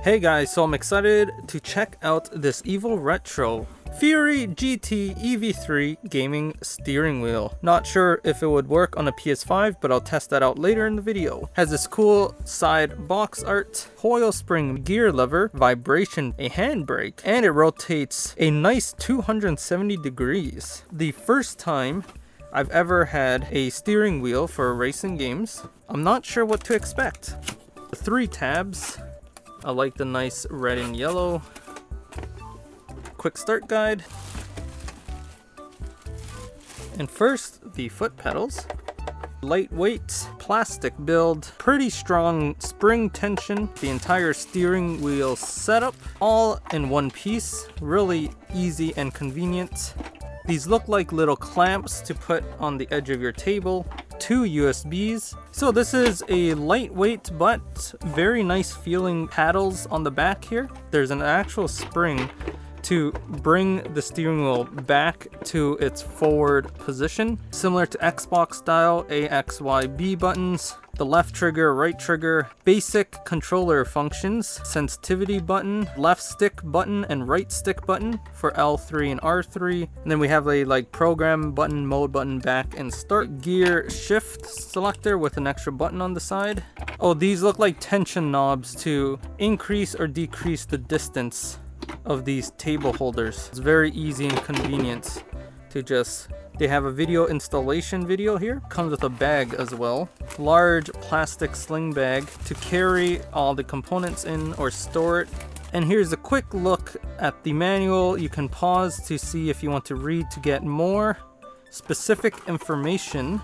Hey guys, so I'm excited to check out this EvoRetro Fury GT-EV3 gaming steering wheel. Not sure if it would work on a PS5, but I'll test that out later in the video. Has this cool side box art, coil spring gear lever, vibration, a handbrake, and it rotates a nice 270 degrees. The first time I've ever had a steering wheel for racing games. I'm not sure what to expect. 3 tabs. I like the nice red and yellow. Quick start guide. And first, the foot pedals. Lightweight plastic build, pretty strong spring tension, the entire steering wheel setup, all in one piece, really easy and convenient. These look like little clamps to put on the edge of your table. 2 USBs. So this is a lightweight but very nice feeling paddles on the back here. There's an actual spring to bring the steering wheel back to its forward position. Similar to Xbox style, A, X, Y, B buttons. The left trigger, right trigger, basic controller functions, sensitivity button, left stick button and right stick button for L3 and R3. And then we have a program button, mode button, back and start. Gear shift selector with an extra button on the side. Oh, these look like tension knobs to increase or decrease the distance of these table holders. It's very easy and convenient to just... They have a video installation video here. Comes with a bag as well. Large plastic sling bag to carry all the components in or store it. And here's a quick look at the manual. You can pause to see if you want to read to get more specific information.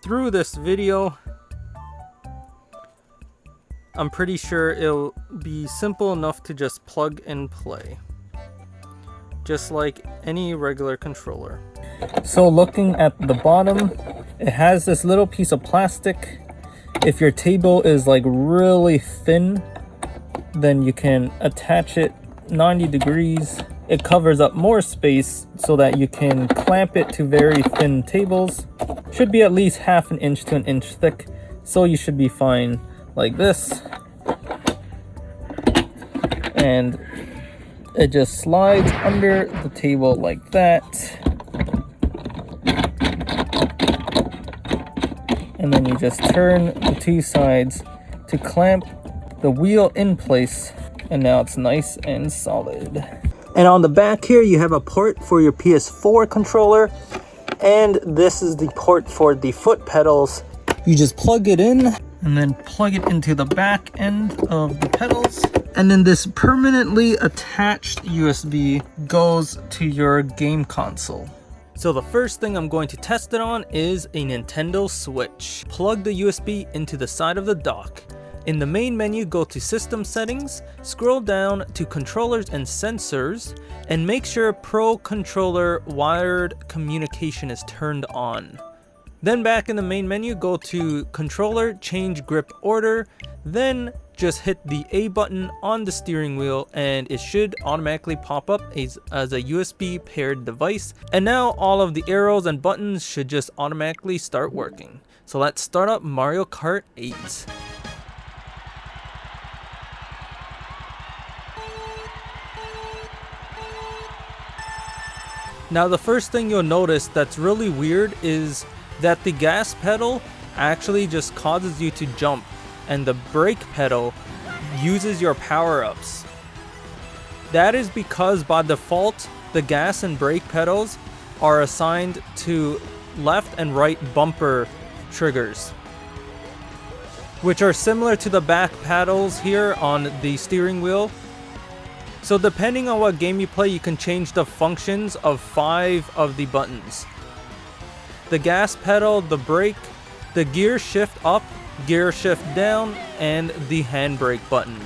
Through this video, I'm pretty sure it'll be simple enough to just plug and play, just like any regular controller. So looking at the bottom, it has this little piece of plastic. If your table is really thin, then you can attach it 90 degrees. It covers up more space so that you can clamp it to very thin tables. Should be at least 1/2 inch to 1 inch thick, so you should be fine like this. And it just slides under the table like that. And then you just turn the 2 sides to clamp the wheel in place. And now it's nice and solid. And on the back here, you have a port for your PS4 controller. And this is the port for the foot pedals. You just plug it in and then plug it into the back end of the pedals. And then this permanently attached USB goes to your game console. So the first thing I'm going to test it on is a Nintendo Switch. Plug the USB into the side of the dock. In the main menu, go to System Settings, scroll down to Controllers and Sensors, and make sure Pro Controller Wired Communication is turned on. Then back in the main menu, go to Controller, change grip order, then just hit the A button on the steering wheel and it should automatically pop up as a USB paired device. And now all of the arrows and buttons should just automatically start working. So let's start up Mario Kart 8. Now the first thing you'll notice that's really weird is that the gas pedal actually just causes you to jump, and the brake pedal uses your power-ups. That is because by default, the gas and brake pedals are assigned to left and right bumper triggers, which are similar to the back paddles here on the steering wheel. So depending on what game you play, you can change the functions of 5 of the buttons. The gas pedal, the brake, the gear shift up, gear shift down, and the handbrake button.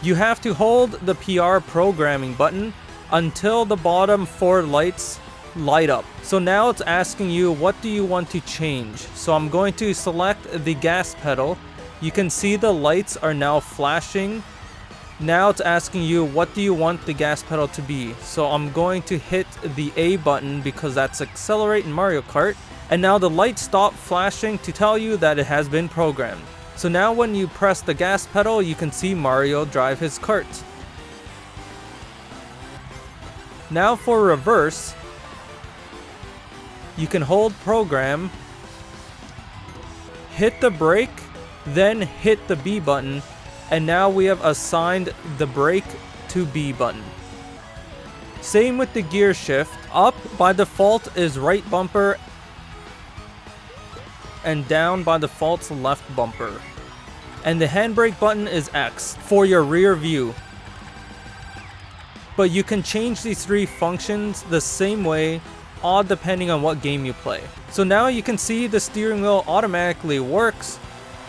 You have to hold the PR programming button until the bottom 4 lights light up. So now it's asking you, what do you want to change? So I'm going to select the gas pedal. You can see the lights are now flashing. Now it's asking you, what do you want the gas pedal to be? So I'm going to hit the A button because that's accelerate in Mario Kart. And now the lights stop flashing to tell you that it has been programmed. So now when you press the gas pedal, you can see Mario drive his kart. Now for reverse, you can hold program, hit the brake, then hit the B button, and now we have assigned the brake to B button. Same with the gear shift. Up by default is right bumper, and down by default's left bumper. And the handbrake button is X for your rear view. But you can change these three functions the same way, all depending on what game you play. So now you can see the steering wheel automatically works,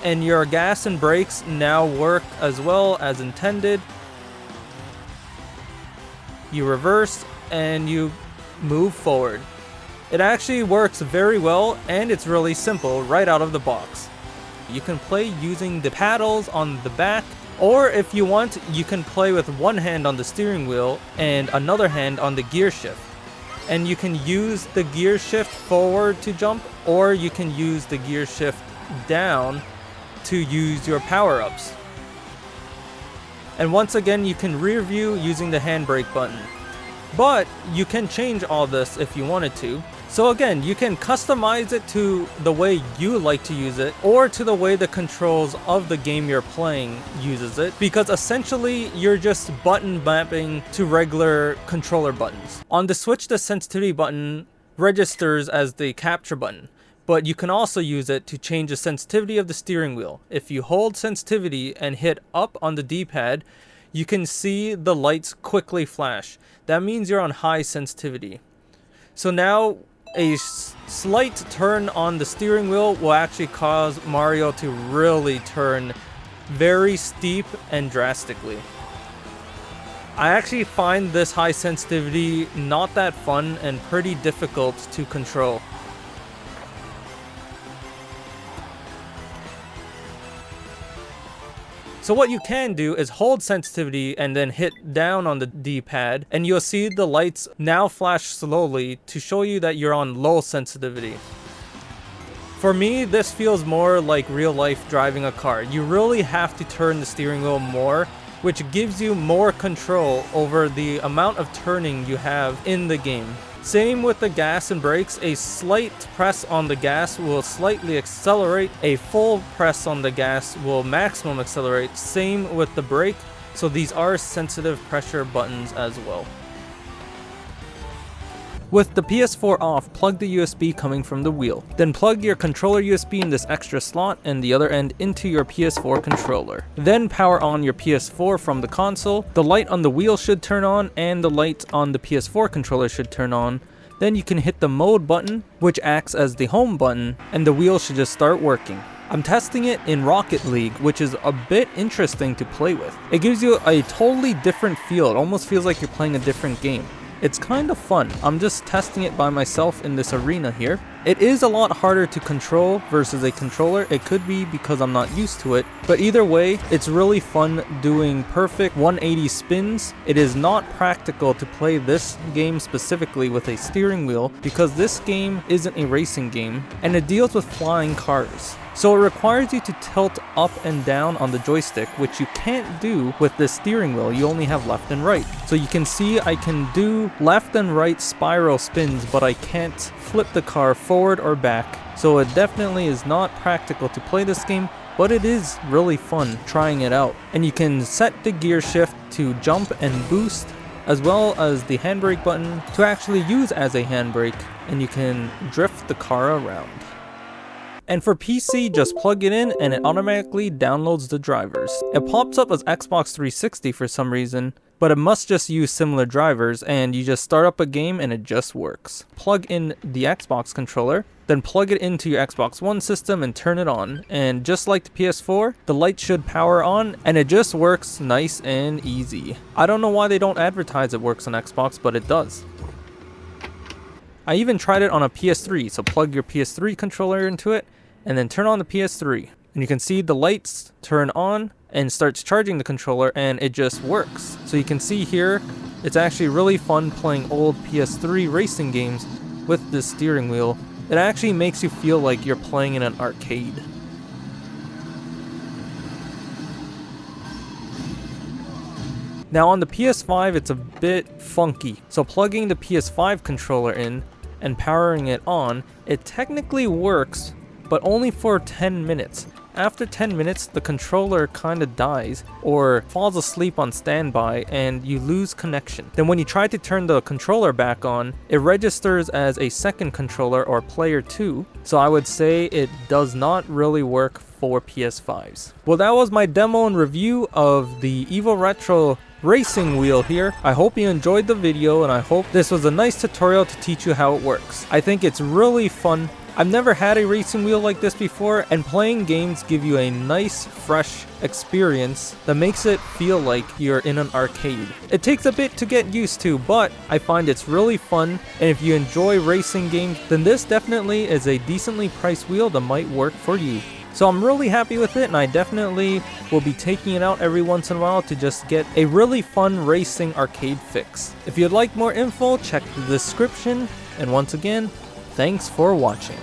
and your gas and brakes now work as well as intended. You reverse and you move forward. It actually works very well, and it's really simple right out of the box. You can play using the paddles on the back, or if you want, you can play with one hand on the steering wheel and another hand on the gear shift. And you can use the gear shift forward to jump, or you can use the gear shift down to use your power-ups. And once again, you can rear view using the handbrake button. But you can change all this if you wanted to. So again, you can customize it to the way you like to use it, or to the way the controls of the game you're playing uses it, because essentially you're just button mapping to regular controller buttons. On the Switch, the sensitivity button registers as the capture button, but you can also use it to change the sensitivity of the steering wheel. If you hold sensitivity and hit up on the D-pad, you can see the lights quickly flash. That means you're on high sensitivity. So now a slight turn on the steering wheel will actually cause Mario to really turn very steep and drastically. I actually find this high sensitivity not that fun and pretty difficult to control. So what you can do is hold sensitivity and then hit down on the D-pad, and you'll see the lights now flash slowly to show you that you're on low sensitivity. For me, this feels more like real life driving a car. You really have to turn the steering wheel more, which gives you more control over the amount of turning you have in the game. Same with the gas and brakes. A slight press on the gas will slightly accelerate. A full press on the gas will maximum accelerate. Same with the brake. So these are sensitive pressure buttons as well. With the PS4 off, plug the USB coming from the wheel. Then plug your controller USB in this extra slot and the other end into your PS4 controller. Then power on your PS4 from the console. The light on the wheel should turn on and the light on the PS4 controller should turn on. Then you can hit the mode button, which acts as the home button, and the wheel should just start working. I'm testing it in Rocket League, which is a bit interesting to play with. It gives you a totally different feel. It almost feels like you're playing a different game. It's kind of fun. I'm just testing it by myself in this arena here. It is a lot harder to control versus a controller. It could be because I'm not used to it, but either way, it's really fun doing perfect 180 spins. It is not practical to play this game specifically with a steering wheel because this game isn't a racing game and it deals with flying cars. So it requires you to tilt up and down on the joystick, which you can't do with this steering wheel. You only have left and right. So you can see I can do left and right spiral spins, but I can't flip the car forward or back. So it definitely is not practical to play this game, but it is really fun trying it out. And you can set the gear shift to jump and boost, as well as the handbrake button to actually use as a handbrake, and you can drift the car around. And for PC, just plug it in and it automatically downloads the drivers. It pops up as Xbox 360 for some reason, but it must just use similar drivers, and you just start up a game and it just works. Plug in the Xbox controller, then plug it into your Xbox One system and turn it on. And just like the PS4, the light should power on and it just works nice and easy. I don't know why they don't advertise it works on Xbox, but it does. I even tried it on a PS3, so plug your PS3 controller into it and then turn on the PS3. And you can see the lights turn on and starts charging the controller, and it just works. So you can see here, it's actually really fun playing old PS3 racing games with this steering wheel It actually makes you feel like you're playing in an arcade. Now on the PS5 it's a bit funky, so plugging the PS5 controller in and powering it on, it technically works, but only for 10 minutes. After 10 minutes, the controller kinda dies or falls asleep on standby and you lose connection. Then when you try to turn the controller back on, it registers as a second controller or player 2, so I would say it does not really work for PS5s. Well, that was my demo and review of the EvoRetro racing wheel here. I hope you enjoyed the video and I hope this was a nice tutorial to teach you how it works. I think it's really fun. I've never had a racing wheel like this before, and playing games give you a nice, fresh experience that makes it feel like you're in an arcade. It takes a bit to get used to, but I find it's really fun, and if you enjoy racing games, then this definitely is a decently priced wheel that might work for you. So I'm really happy with it, and I definitely will be taking it out every once in a while to just get a really fun racing arcade fix. If you'd like more info, check the description, and once again, thanks for watching.